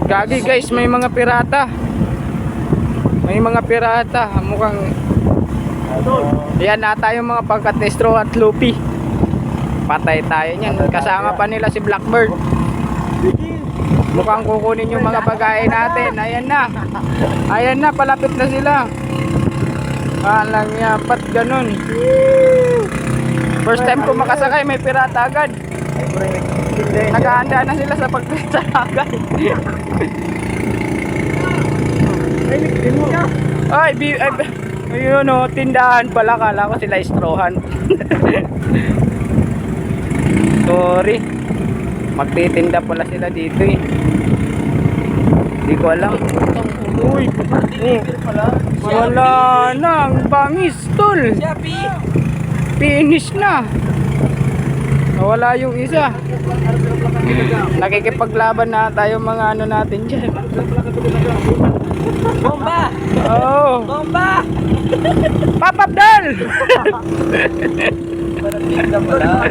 Gagi guys, may mga pirata. May mga pirata. Mukhang yan ata yung mga pangkat ni Straw at Loopy. Patay tayo niyan. Kasama pa nila si Blackbird. Mukhang kukunin yung mga pagkain natin. Ayan na. Ayan na, palapit na sila. Alang yapat ganun. First time ko makasakay, may pirata agad. Naghahanda na sila sa pagpitsa agad. Ay, ayun o, tindahan pala. Kala ko sila Strawhan. Sorry. Magtitinda pala sila dito eh. Hindi ko alam. Uy, wala na. Ang bangis, tol. Finish na. Nawala yung isa. Nakikipaglaban na tayo mga ano natin dyan. Bomba! Oh. Bomba! Pop-up doll!